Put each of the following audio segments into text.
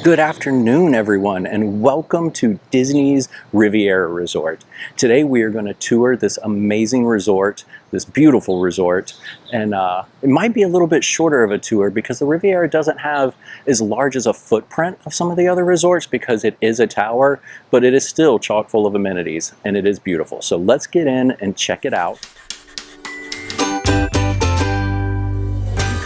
Good afternoon, everyone, and welcome to Disney's Riviera Resort. Today we are going to tour this amazing resort, this beautiful resort, and it might be a little bit shorter of a tour because the Riviera doesn't have as large as a footprint of some of the other resorts because it is a tower, but it is still chock full of amenities, and it is beautiful. So let's get in and check it out. You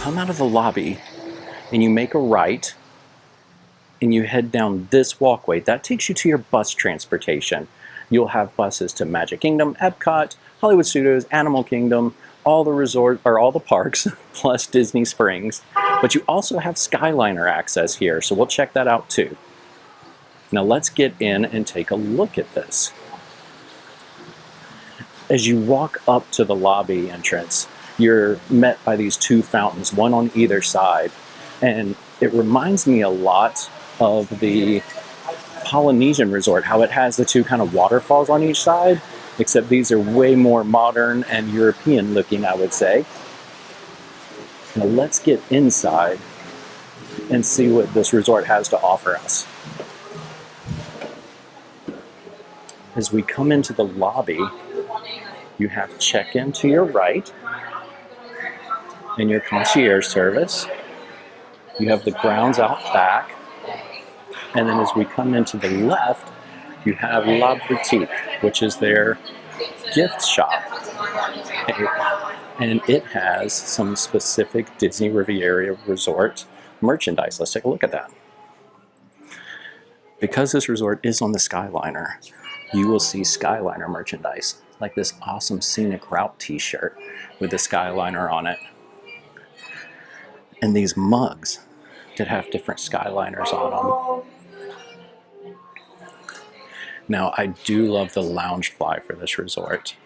come out of the lobby and you make a right, and you head down this walkway. That takes you to your bus transportation. You'll have buses to Magic Kingdom, EPCOT, Hollywood Studios, Animal Kingdom, all the resort or all the parks, plus Disney Springs. But you also have Skyliner access here, so we'll check that out too. Now let's get in and take a look at this. As you walk up to the lobby entrance, you're met by these two fountains, one on either side. And it reminds me a lot of the Polynesian resort, how it has the two kind of waterfalls on each side, except these are way more modern and European looking, I would say. Now let's get inside and see what this resort has to offer us. As we come into the lobby, you have check-in to your right and your concierge service. You have the grounds out back. And then as we come into the left, you have La Boutique, which is their gift shop. And it has some specific Disney Riviera Resort merchandise. Let's take a look at that. Because this resort is on the Skyliner, you will see Skyliner merchandise, like this awesome Scenic Route t-shirt with the Skyliner on it. And these mugs that have different Skyliners on them. Now, I do love the Loungefly for this resort,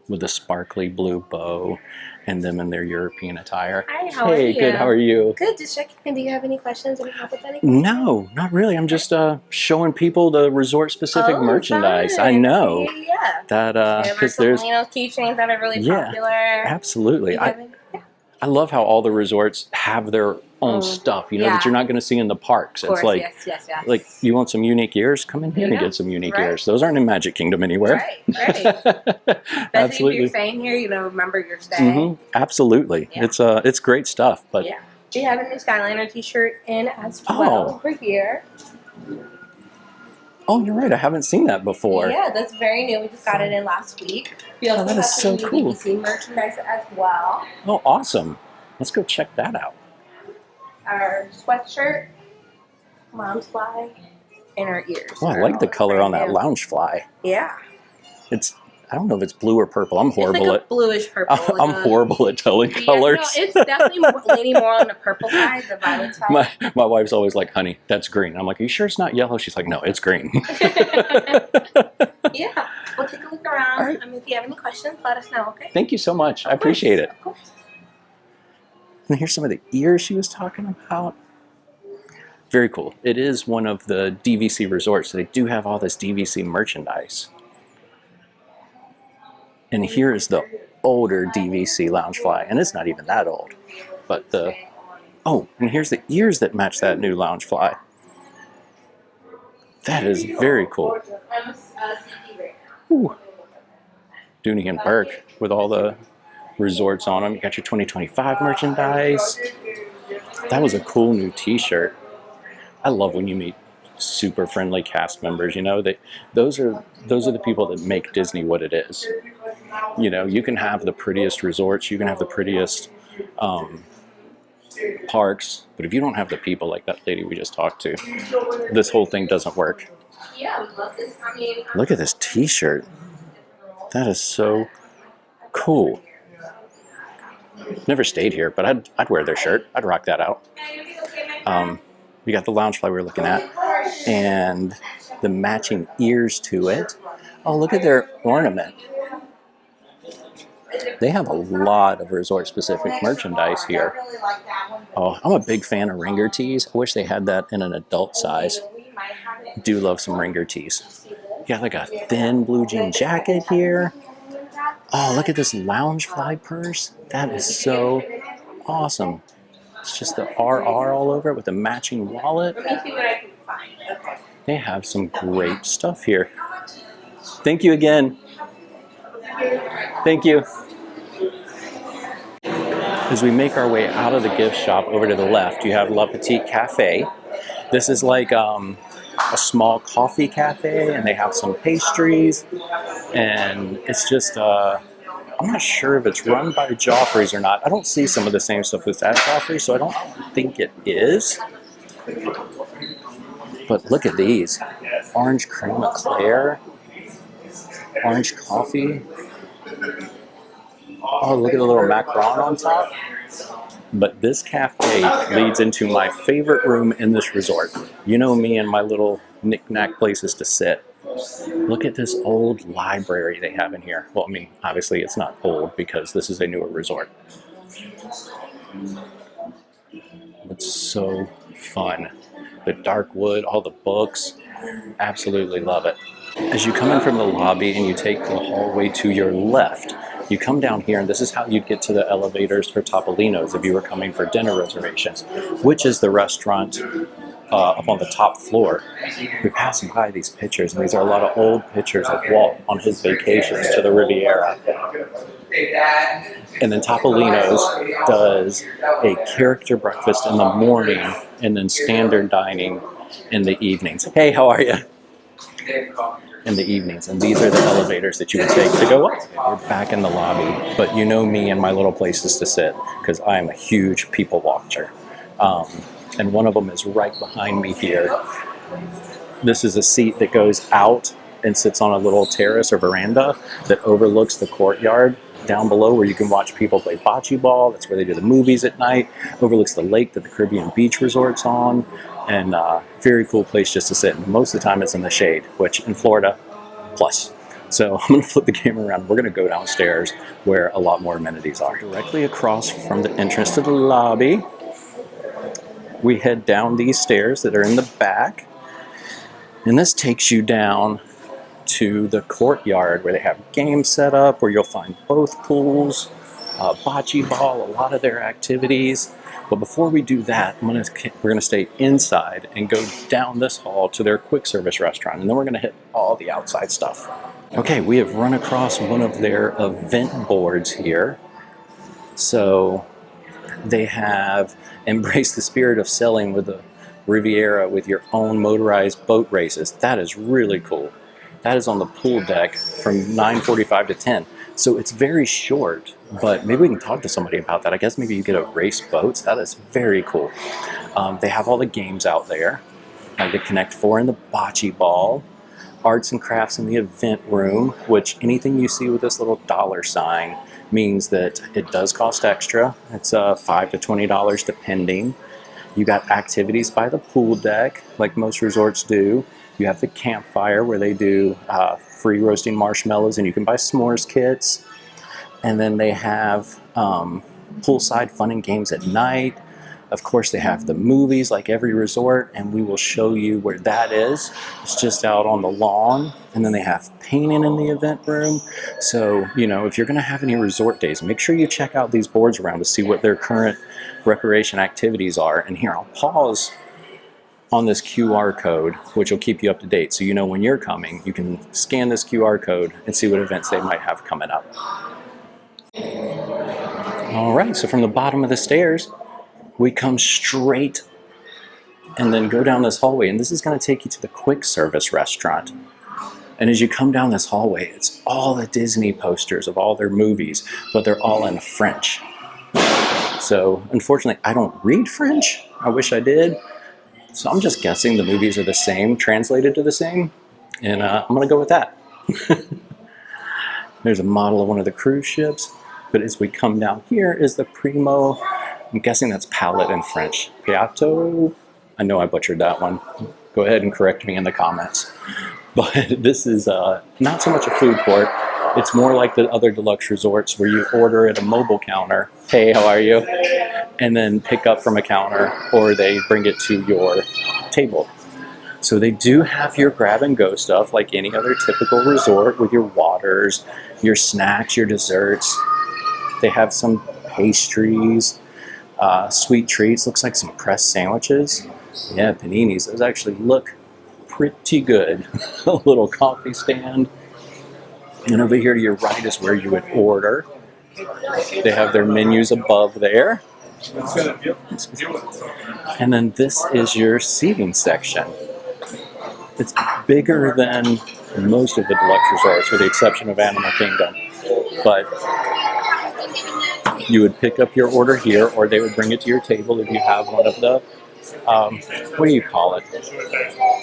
with the sparkly blue bow and them in their European attire. Hi, how are you? Hey, good, how are you? Good, just checking in. Do you have any questions? Any help with anything? No, not really. I'm just showing people the resort-specific merchandise. Fun. I know. Yeah. That, because there's keychains that are really popular. Absolutely. I love how all the resorts have their own stuff, you know, that you're not going to see in the parks. Of course, it's like, yes. like, you want some unique ears? Come in here and get some unique ears. Those aren't in Magic Kingdom anywhere. Right. Absolutely. If you're staying here, you know, remember your stay. Absolutely. Yeah. It's great stuff. But yeah. Do you have a new Skyliner t-shirt in as well over here? Oh, you're right. I haven't seen that before. Yeah, that's very new. We just got it in last week. We also that is so cool. EPC merchandise as well. Oh, awesome. Let's go check that out. Our sweatshirt, Loungefly, and our ears. Oh, I like the color on that Loungefly. Yeah. I don't know if it's blue or purple. I'm horrible it's like a bluish purple. I'm horrible at telling colors. No, it's definitely leaning more on the purple side, the violet side. My wife's always like, honey, that's green. I'm like, are you sure it's not yellow? She's like, no, it's green. Yeah. We'll take a look around. All right. If you have any questions, let us know, okay? Thank you so much. I appreciate it. Of course. And here's some of the ears she was talking about. Very cool. It is one of the DVC resorts, so they do have all this DVC merchandise. And here is the older DVC Loungefly, and it's not even that old. But and here's the ears that match that new Loungefly. That is very cool. Ooh. Dooney and Burke with all the resorts on them. You got your 2025 merchandise. That was a cool new t-shirt. I love when you meet super friendly cast members, you know. Those are the people that make Disney what it is. You know, you can have the prettiest resorts, you can have the prettiest parks, but if you don't have the people like that lady we just talked to, this whole thing doesn't work. Yeah, we love this. Look at this t-shirt. That is so cool. Never stayed here, but I'd wear their shirt. I'd rock that out. We got the Loungefly we were looking at, and the matching ears to it. Oh, look at their ornament. They have a lot of resort-specific merchandise here. Oh, I'm a big fan of ringer tees. I wish they had that in an adult size. Do love some ringer tees. You got like a thin blue jean jacket here. Oh, look at this Loungefly purse. That is so awesome. It's just the RR all over it with a matching wallet. Let me see what I can find. Okay. They have some great stuff here. Thank you again. Thank you. As we make our way out of the gift shop over to the left, you have La Petite Cafe. This is like a small coffee cafe, and they have some pastries, and it's just, I'm not sure if it's run by Joffrey's or not. I don't see some of the same stuff as at Joffrey's, so I don't think it is. But look at these. Orange cream eclair, orange coffee. Oh, look at the little macaron on top. But this cafe leads into my favorite room in this resort. You know me and my little knick-knack places to sit. Look at this old library they have in here. Well, I mean, obviously it's not old because this is a newer resort. It's so fun. The dark wood, all the books, absolutely love it. As you come in from the lobby and you take the hallway to your left, you come down here, and this is how you'd get to the elevators for Topolino's if you were coming for dinner reservations, which is the restaurant up on the top floor. We're passing by these pictures, and these are a lot of old pictures of Walt on his vacations to the Riviera. And then Topolino's does a character breakfast in the morning and then standard dining in the evenings. Hey, how are you? In the evenings, and these are the elevators that you would take to go up. We're back in the lobby, but you know me and my little places to sit because I am a huge people watcher. And one of them is right behind me here. This is a seat that goes out and sits on a little terrace or veranda that overlooks the courtyard down below where you can watch people play bocce ball. That's where they do the movies at night. Overlooks the lake that the Caribbean Beach Resort's on. And very cool place just to sit. And most of the time it's in the shade, which in Florida, plus. So I'm going to flip the camera around. We're going to go downstairs where a lot more amenities are. Directly across from the entrance to the lobby, we head down these stairs that are in the back. And this takes you down to the courtyard where they have games set up, where you'll find both pools, bocce ball, a lot of their activities. But before we do that, we're going to stay inside and go down this hall to their quick service restaurant, and then we're going to hit all the outside stuff. Okay, we have run across one of their event boards here. So they have embraced the spirit of selling with the Riviera with your own motorized boat races. That is really cool. That is on the pool deck from 9:45 to 10. So it's very short, but maybe we can talk to somebody about that. I guess maybe you get a race boats. That is very cool. They have all the games out there. The Connect 4 and the bocce ball. Arts and crafts in the event room, which anything you see with this little dollar sign means that it does cost extra. It's $5 to $20 depending. You got activities by the pool deck, like most resorts do. You have the campfire where they do free roasting marshmallows, and you can buy s'mores kits. And then they have poolside fun and games at night. Of course, they have the movies like every resort, and we will show you where that is. It's just out on the lawn. And then they have painting in the event room. So, you know, if you're going to have any resort days, make sure you check out these boards around to see what their current recreation activities are. And here, I'll pause on this QR code, which will keep you up to date. So you know when you're coming, you can scan this QR code and see what events they might have coming up. All right, so from the bottom of the stairs, we come straight and then go down this hallway, and this is going to take you to the quick service restaurant. And as you come down this hallway, it's all the Disney posters of all their movies, but they're all in French. So unfortunately, I don't read French. I wish I did. So I'm just guessing the movies are the same, translated to the same, and I'm going to go with that. There's a model of one of the cruise ships, but as we come down here is the Primo. I'm guessing that's palette in French. Piatto? I know I butchered that one. Go ahead and correct me in the comments. But this is not so much a food court. It's more like the other deluxe resorts where you order at a mobile counter. Hey, how are you? And then pick up from a counter, or they bring it to your table. So they do have your grab and go stuff like any other typical resort with your waters, your snacks, your desserts. They have some pastries. Sweet treats, looks like some pressed sandwiches. Yeah, paninis, those actually look pretty good. A little coffee stand. And over here to your right is where you would order. They have their menus above there. And then this is your seating section. It's bigger than most of the deluxe resorts, with the exception of Animal Kingdom. But you would pick up your order here, or they would bring it to your table if you have one of the, what do you call it?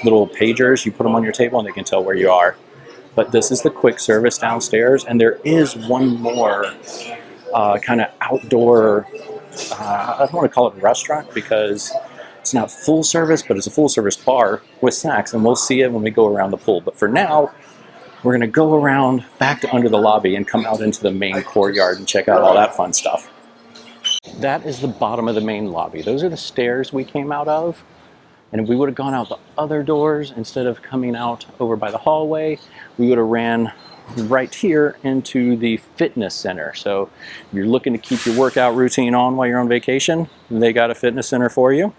Little pagers. You put them on your table and they can tell where you are. But this is the quick service downstairs, and there is one more kind of outdoor, I don't want to call it a restaurant because it's not full service, but it's a full service bar with snacks, and we'll see it when we go around the pool. But for now, we're going to go around back to under the lobby and come out into the main courtyard and check out all that fun stuff. That is the bottom of the main lobby. Those are the stairs we came out of. And if we would have gone out the other doors instead of coming out over by the hallway, we would have ran right here into the fitness center. So if you're looking to keep your workout routine on while you're on vacation, they got a fitness center for you.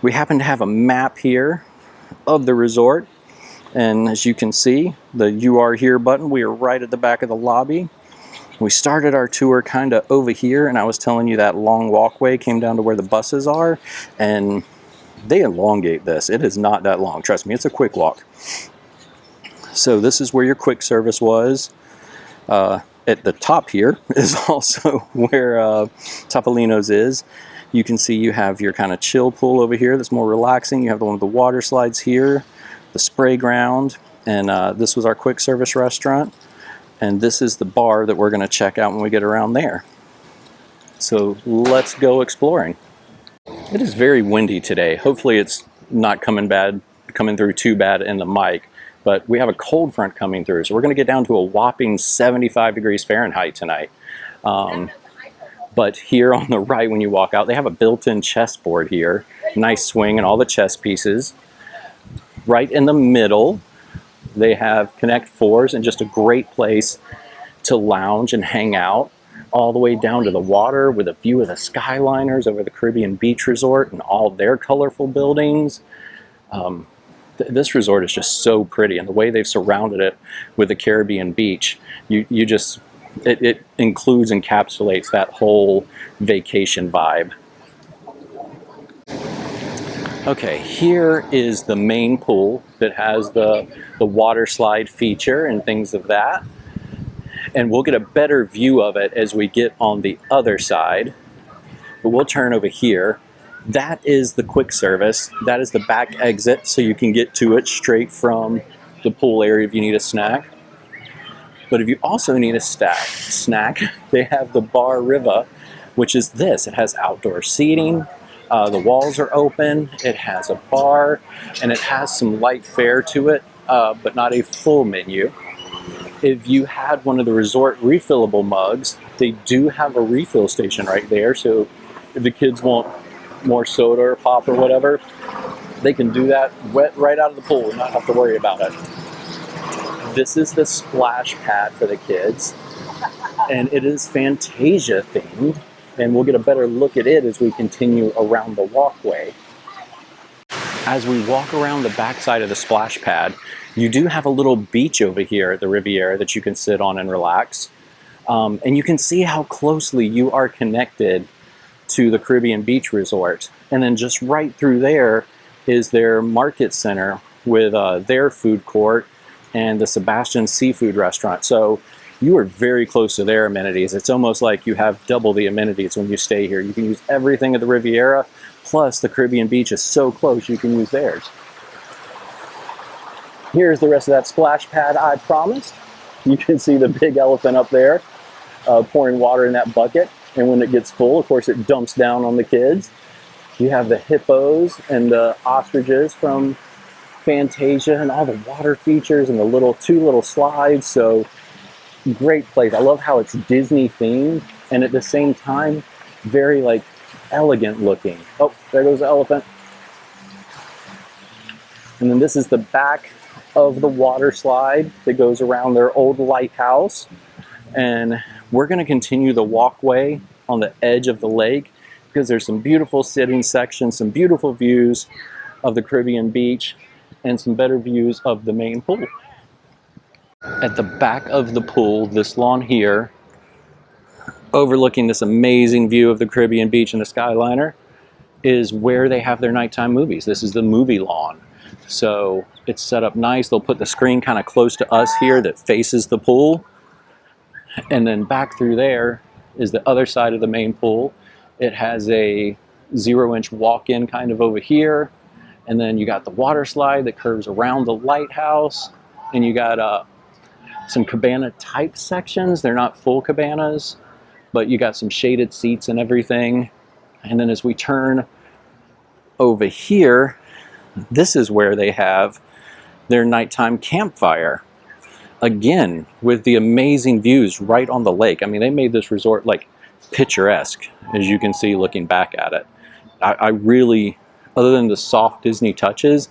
We happen to have a map here of the resort. And as you can see, the You Are Here button, we are right at the back of the lobby. We started our tour kind of over here, and I was telling you that long walkway came down to where the buses are, and they elongate this. It is not that long. Trust me, it's a quick walk. So this is where your quick service was. At the top here is also where Topolino's is. You can see you have your kind of chill pool over here that's more relaxing. You have the one with the water slides here, the spray ground, and this was our quick service restaurant. And this is the bar that we're going to check out when we get around there. So let's go exploring. It is very windy today. Hopefully it's not coming through too bad in the mic, but we have a cold front coming through. So we're going to get down to a whopping 75 degrees Fahrenheit tonight. But here on the right, when you walk out, they have a built-in chessboard here. Nice swing and all the chess pieces. Right in the middle, they have Connect Fours and just a great place to lounge and hang out. All the way down to the water with a view of the Skyliners over the Caribbean Beach Resort and all their colorful buildings. This resort is just so pretty, and the way they've surrounded it with the Caribbean beach, it includes, encapsulates that whole vacation vibe. Okay, here is the main pool that has the water slide feature and things of that. And we'll get a better view of it as we get on the other side. But we'll turn over here. That is the quick service. That is the back exit, so you can get to it straight from the pool area if you need a snack. But if you also need a snack, they have the Bar Riva, which is this. It has outdoor seating. The walls are open. It has a bar, and it has some light fare to it, but not a full menu. If you had one of the resort refillable mugs, they do have a refill station right there. So if the kids want more soda or pop or whatever, they can do that right out of the pool and not have to worry about it. This is the splash pad for the kids, and it is Fantasia themed, and we'll get a better look at it as we continue around the walkway. As we walk around the backside of the splash pad, you do have a little beach over here at the Riviera that you can sit on and relax. And you can see how closely you are connected to the Caribbean Beach Resort. And then just right through there is their market center with their food court and the Sebastian Seafood Restaurant. So you are very close to their amenities. It's almost like you have double the amenities when you stay here. You can use everything at the Riviera, plus the Caribbean Beach is so close you can use theirs. Here's the rest of that splash pad I promised. You can see the big elephant up there pouring water in that bucket. And when it gets full, of course, it dumps down on the kids. You have the hippos and the ostriches from Fantasia and all the water features and the two little slides. So great place. I love how it's Disney themed and at the same time, very elegant looking. Oh, there goes the elephant. And then this is the back of the water slide that goes around their old lighthouse. And we're going to continue the walkway on the edge of the lake because there's some beautiful sitting sections, some beautiful views of the Caribbean beach, and some better views of the main pool. At the back of the pool, this lawn here, overlooking this amazing view of the Caribbean beach and the Skyliner, is where they have their nighttime movies. This is the movie lawn. So it's set up nice. They'll put the screen kind of close to us here that faces the pool. And then back through there is the other side of the main pool. It has a 0-inch walk-in kind of over here. And then you got the water slide that curves around the lighthouse. And you got some cabana type sections. They're not full cabanas, but you got some shaded seats and everything. And then as we turn over here, this is where they have their nighttime campfire. Again, with the amazing views right on the lake. I mean, they made this resort like picturesque, as you can see looking back at it. I really, other than the soft Disney touches,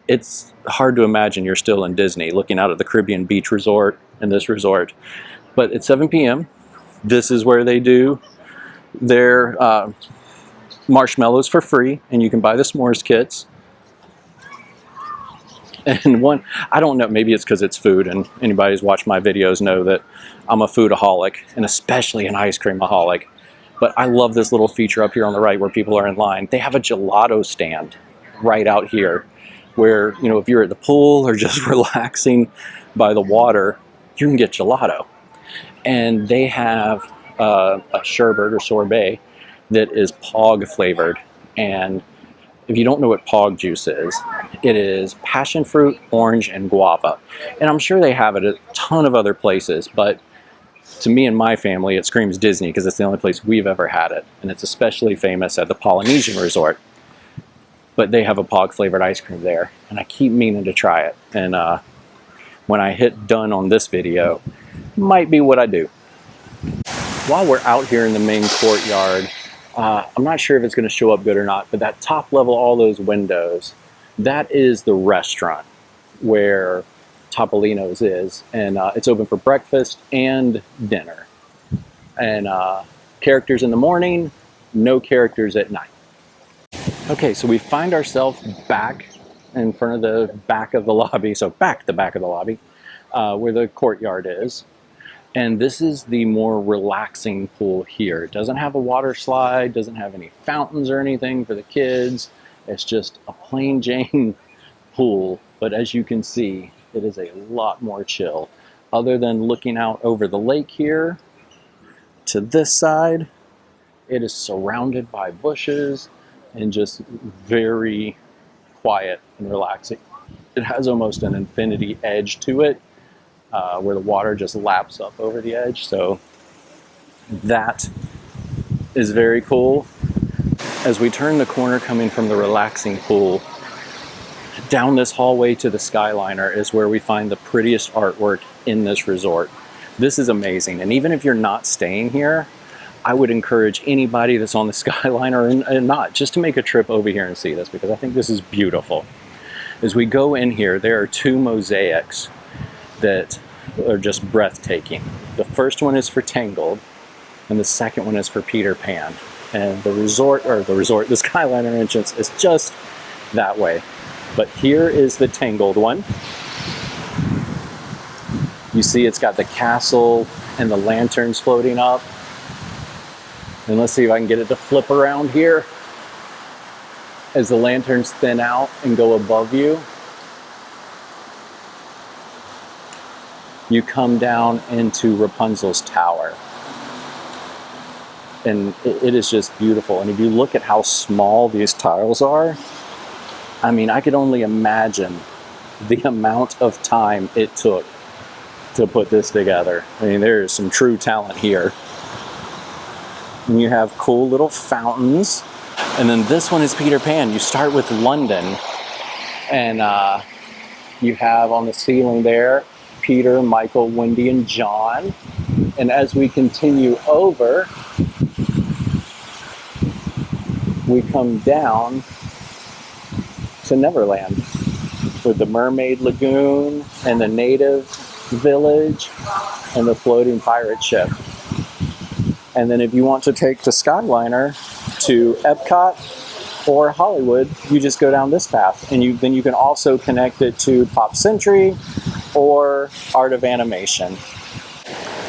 it's hard to imagine you're still in Disney looking out at the Caribbean Beach Resort and this resort. But at 7 p.m., this is where they do their marshmallows for free, and you can buy the s'mores kits. And one, I don't know, maybe it's because it's food, and anybody who's watched my videos know that I'm a foodaholic, and especially an ice creamaholic. But I love this little feature up here on the right where people are in line. They have a gelato stand right out here where, you know, if you're at the pool or just relaxing by the water, you can get gelato. And they have a sherbet or sorbet that is POG flavored. And if you don't know what POG juice is, it is passion fruit, orange, and guava. And I'm sure they have it at a ton of other places, but to me and my family, it screams Disney because it's the only place we've ever had it. And it's especially famous at the Polynesian Resort. But they have a POG flavored ice cream there, and I keep meaning to try it. And when I hit done on this video, might be what I do. While we're out here in the main courtyard, I'm not sure if it's going to show up good or not, but that top level, all those windows, that is the restaurant where Topolino's is, and it's open for breakfast and dinner. And characters in the morning, no characters at night. Okay, so we find ourselves back in front of the back of the lobby, so back to the back of the lobby, where the courtyard is. And this is the more relaxing pool here. It doesn't have a water slide, doesn't have any fountains or anything for the kids. It's just a plain Jane pool. But as you can see, it is a lot more chill. Other than looking out over the lake here, to this side, it is surrounded by bushes and just very quiet and relaxing. It has almost an infinity edge to it, where the water just laps up over the edge. So that is very cool. As we turn the corner coming from the relaxing pool, down this hallway to the Skyliner is where we find the prettiest artwork in this resort. This is amazing. And even if you're not staying here, I would encourage anybody that's on the Skyliner and not, just to make a trip over here and see this, because I think this is beautiful. As we go in here, there are two mosaics that are just breathtaking. The first one is for Tangled, and the second one is for Peter Pan. And the Skyliner entrance is just that way. But here is the Tangled one. You see it's got the castle and the lanterns floating up. And let's see if I can get it to flip around here. As the lanterns thin out and go above you, you come down into Rapunzel's tower. And it is just beautiful. And if you look at how small these tiles are, I mean, I could only imagine the amount of time it took to put this together. I mean, there is some true talent here. And you have cool little fountains. And then this one is Peter Pan. You start with London, and you have on the ceiling there Peter, Michael, Wendy, and John. And as we continue over, we come down to Neverland with the Mermaid Lagoon and the native village and the floating pirate ship. And then if you want to take the Skyliner to EPCOT or Hollywood, you just go down this path, and then you can also connect it to Pop Century or Art of Animation.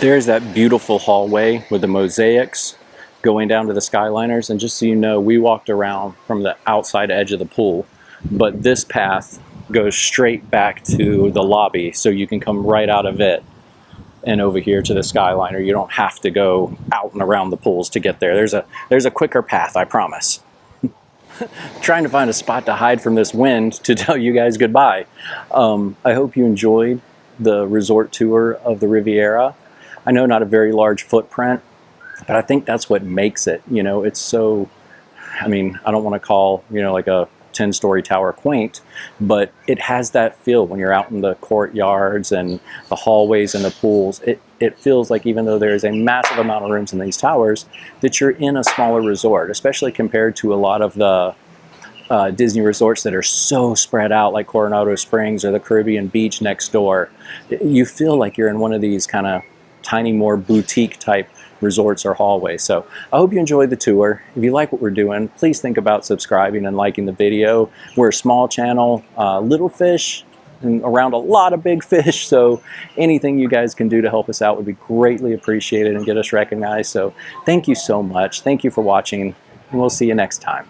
There's that beautiful hallway with the mosaics going down to the Skyliners, and just so you know, we walked around from the outside edge of the pool, but this path goes straight back to the lobby, so you can come right out of it and over here to the Skyliner. You don't have to go out and around the pools to get there. There's a quicker path, I promise. Trying to find a spot to hide from this wind to tell you guys goodbye. I hope you enjoyed the resort tour of the Riviera. I know not a very large footprint, but I think that's what makes it. You know, it's so, I mean, I don't want to call, you know, like a 10-story tower quaint, but it has that feel when you're out in the courtyards and the hallways and the pools. It feels like, even though there's a massive amount of rooms in these towers, that you're in a smaller resort, especially compared to a lot of the Disney resorts that are so spread out, like Coronado Springs or the Caribbean Beach next door. You feel like you're in one of these kind of tiny, more boutique type resorts or hallways. So I hope you enjoyed the tour. If you like what we're doing, please think about subscribing and liking the video. We're a small channel, little fish and around a lot of big fish, so anything you guys can do to help us out would be greatly appreciated and get us recognized. So thank you so much. Thank you for watching, and we'll see you next time.